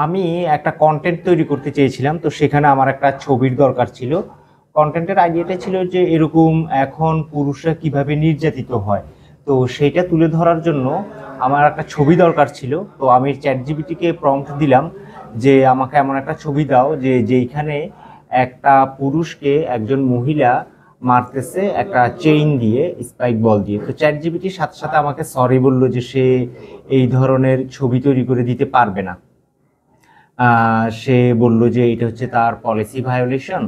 আমি একটা কন্টেন্ট তৈরি করতে চেয়েছিলাম, তো সেখানে আমার একটা ছবির দরকার ছিল। কন্টেন্টের আইডিয়াটা ছিল যে এরকম এখন পুরুষরা কিভাবে নির্যাতিত হয়, তো সেইটা তুলে ধরার জন্য আমার একটা ছবি দরকার ছিল। তো আমি চ্যাট জিপিটিকে প্রম্পট দিলাম যে আমাকে এমন একটা ছবি দাও যে যেইখানে একটা পুরুষকে একজন মহিলা মারতেছে একটা চেইন দিয়ে, স্পাইক বল দিয়ে। তো চ্যাট জিপিটির সাথে সাথে আমাকে সরি বললো যে সে এই ধরনের ছবি তৈরি করে দিতে পারবে না। সে বলল যে এটা হচ্ছে তার পলিসি ভায়োলেশন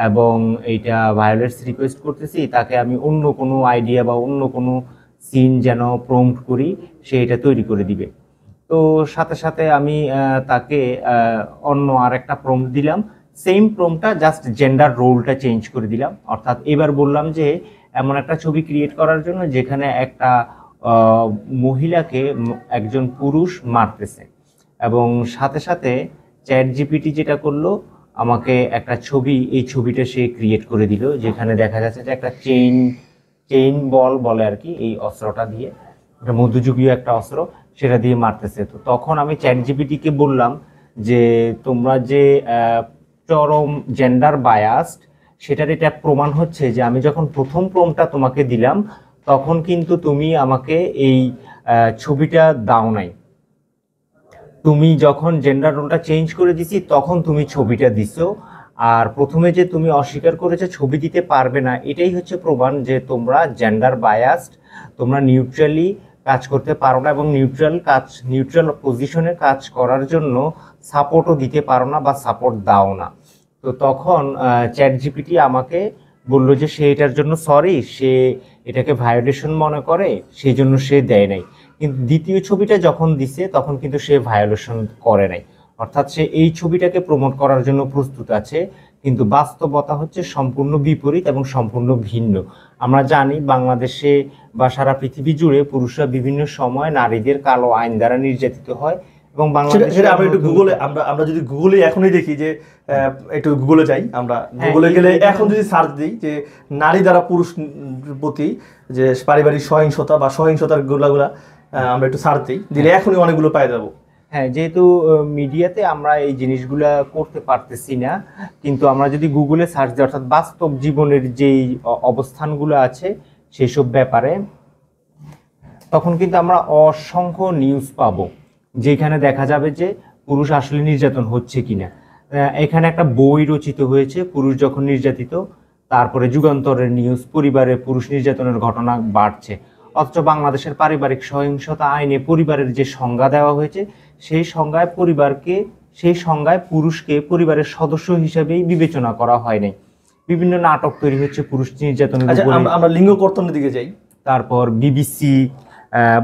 এবং এইটা ভায়োলেটস রিকোয়েস্ট করতেছি, তাকে আমি অন্য কোনো আইডিয়া বা অন্য কোনো সিন যেন প্রম্পট করি, সে এটা তৈরি করে দিবে। তো সাথে সাথে আমি তাকে অন্য আর একটা প্রম্পট দিলাম, সেম প্রম্পটটা জাস্ট জেন্ডার রোলটা চেঞ্জ করে দিলাম। অর্থাৎ এবার বললাম যে এমন একটা ছবি ক্রিয়েট করার জন্য যেখানে একটা মহিলাকে একজন পুরুষ মারতেছে, এবং সাথে সাথে চ্যাট জিপিটি যেটা করলো, আমাকে একটা ছবি, এই ছবিটা সে ক্রিয়েট করে দিল যেখানে দেখা যাচ্ছে যে একটা চেইন বল বলে আর কি, এই অস্ত্রটা দিয়ে, একটা মধ্যযুগীয় একটা অস্ত্র, সেটা দিয়ে মারতেছে। তো তখন আমি চ্যাট জিপিটিকে বললাম যে তোমরা যে চরম জেন্ডার বায়াসড, সেটার এটা প্রমাণ হচ্ছে যে আমি যখন প্রথম প্রম্পটটা তোমাকে দিলাম তখন কিন্তু তুমি আমাকে এই ছবিটা দাও নাই, তুমি যখন জেন্ডার রোলটা চেঞ্জ করে দিছি তখন তুমি ছবিটা দিছো। আর প্রথমে যে তুমি অস্বীকার করেছো ছবি দিতে পারবে না, এটাই হচ্ছে প্রমাণ যে তোমরা জেন্ডার বায়াসড, তোমরা নিউট্রালি কাজ করতে পারো না, এবং নিউট্রাল পজিশনে কাজ করার জন্য সাপোর্টও দিতে পারো না বা সাপোর্ট দাও না। তো তখন চ্যাট জিপিটি আমাকে বললো যে সে এটার জন্য সরি, সে এটাকে ভায়োলেশন মনে করে, সেই জন্য সে দেয় নাই। কিন্তু দ্বিতীয় ছবিটা যখন দিছে তখন কিন্তু সে ভায়োলেশন করে নাই, অর্থাৎ সে এই ছবিটাকে প্রমোট করার জন্য প্রস্তুত আছে। কিন্তু বাস্তবতা হচ্ছে সম্পূর্ণ বিপরীত এবং সম্পূর্ণ ভিন্ন। আমরা জানি বাংলাদেশে বা সারা পৃথিবী জুড়ে পুরুষরা বিভিন্ন সময় নারীদের কালো আইন দ্বারা নির্যাতিত হয়, এবং বাংলাদেশে আমরা একটু গুগলে আমরা যদি গুগলে এখনই দেখি যে একটু গুগলে যাই, আমরা গুগলে গেলে এখন যদি সার্চ দিই যে নারী দ্বারা পুরুষ প্রতি যে পারিবারিক সহিংসতা বা সহিংসতার গুলাগুলা, আমরা একটু সার্চ দিলে এখনই অনেকগুলো পাই যাবো। হ্যাঁ, যেহেতু মিডিয়াতে আমরা এই জিনিসগুলা করতে পারতেছি না, কিন্তু আমরা যদি গুগলে সার্চ দিই, অর্থাৎ বাস্তব জীবনের যেই অবস্থানগুলো আছে সেসব ব্যাপারে, তখন কিন্তু আমরা অসংখ্য নিউজ পাবো যেখানে দেখা যাবে যে পুরুষ আসলে নির্যাতন হচ্ছে কিনা। এখানে একটা বই রচিত হয়েছে পুরুষ যখন নির্যাতিত, তারপরে যুগান্তরের নিউজ পরিবারে পুরুষ নির্যাতনের ঘটনা বাড়ছে। অথচ বাংলাদেশের পারিবারিক সহিংসতা আইনে পরিবারের যে সংজ্ঞা দেওয়া হয়েছে সেই সংজ্ঞায় পুরুষকে পরিবারের সদস্য হিসেবেই বিবেচনা করা হয় নাই। বিভিন্ন নাটক তৈরি হচ্ছে পুরুষ নির্যাতনের উপরে। আমরা লিঙ্গ কর্তনের দিকে যাই, তারপর বিবিসি,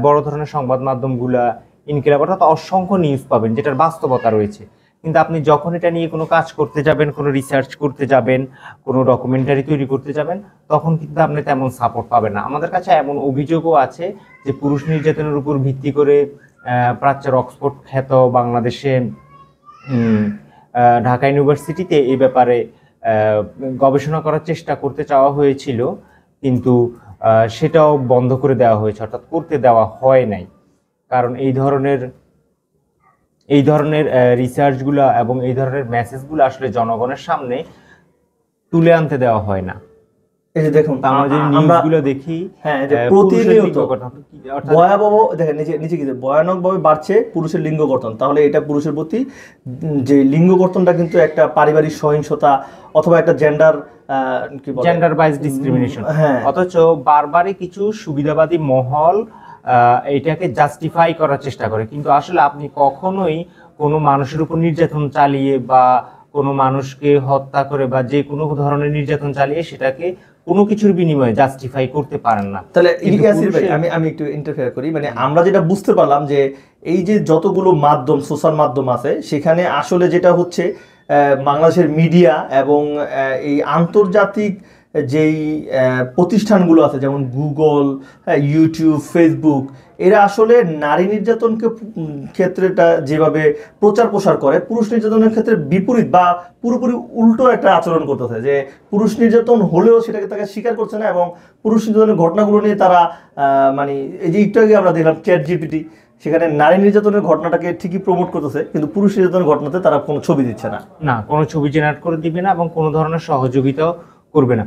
বড় ধরনের সংবাদ মাধ্যমগুলা, ইনকিলাব, অর্থাৎ অসংখ্য নিউজ পাবেন যেটার বাস্তবতা রয়েছে। কিন্তু আপনি যখন এটা নিয়ে কোনো কাজ করতে যাবেন, কোনো রিসার্চ করতে যাবেন, কোনো ডকুমেন্টারি তৈরি করতে যাবেন, তখন কিন্তু আপনি তেমন সাপোর্ট পাবেন না। আমাদের কাছে এমন অভিযোগও আছে যে পুরুষ নির্যাতনের উপর ভিত্তি করে প্রাচ্যের অক্সফোর্ড খ্যাত বাংলাদেশে ঢাকা ইউনিভার্সিটিতে এই ব্যাপারে গবেষণা করার চেষ্টা করতে চাওয়া হয়েছিল, কিন্তু সেটাও বন্ধ করে দেওয়া হয়েছে, অর্থাৎ করতে দেওয়া হয় নাই। কারণ এই ধরনের রিসার্চগুলো এবং এই ধরনের মেসেজগুলো আসলে জনগণের সামনে তুলে আনতে দেওয়া হয় না। এই যে দেখুন আমরা যে নিউজগুলো দেখি, হ্যাঁ, যে প্রতিনিয়ত ভয়াবহ, দেখেন নিচে কি ভয়ানকভাবে বাড়ছে পুরুষের লিঙ্গ গঠন। তাহলে এটা পুরুষের প্রতি যে লিঙ্গ গঠনটা কিন্তু একটা পারিবারিক সহিংসতা অথবা একটা জেন্ডার বাইজ ডিসক্রিমিনেশন। অথচ বারবারই কিছু সুবিধাবাদী মহল এটাকে জাস্টিফাই করার চেষ্টা করে, কিন্তু আসলে আপনি কখনোই কোনো মানুষের উপর নির্যাতন চালিয়ে বা কোনো মানুষকে হত্যা করে বা যে কোনো ধরনের নির্যাতন চালিয়ে সেটাকে কোনো কিছুর বিনিময়ে জাস্টিফাই করতে পারেন না। তাহলে ইয়াসির ভাই, আমি একটু ইন্টারফেয়ার করি। মানে আমরা যেটা বুঝতে পারলাম যে এই যে যতগুলো মাধ্যম, সোশ্যাল মাধ্যম আছে, সেখানে আসলে যেটা হচ্ছে বাংলাদেশের মিডিয়া এবং এই আন্তর্জাতিক যেই প্রতিষ্ঠানগুলো আছে যেমন গুগল, ইউটিউব, ফেসবুক, এরা আসলে নারী নির্যাতনকে ক্ষেত্রেটা যেভাবে প্রচার প্রসার করে, পুরুষ নির্যাতনের ক্ষেত্রে বিপরীত বা পুরোপুরি উল্টো একটা আচরণ করতেছে, যে পুরুষ নির্যাতন হলেও সেটাকে তাকে স্বীকার করছে না, এবং পুরুষ নির্যাতনের ঘটনাগুলো নিয়ে তারা মানে এই যে একটু আগে আমরা দেখলাম চ্যাট জিপিটি, সেখানে নারী নির্যাতনের ঘটনাটাকে ঠিকই প্রমোট করতেছে, কিন্তু পুরুষ নির্যাতনের ঘটনাতে তারা কোনো ছবি দিচ্ছে না। না, কোনো ছবি জেনারেট করে দিবে না এবং কোনো ধরনের সহযোগিতাও করবে না।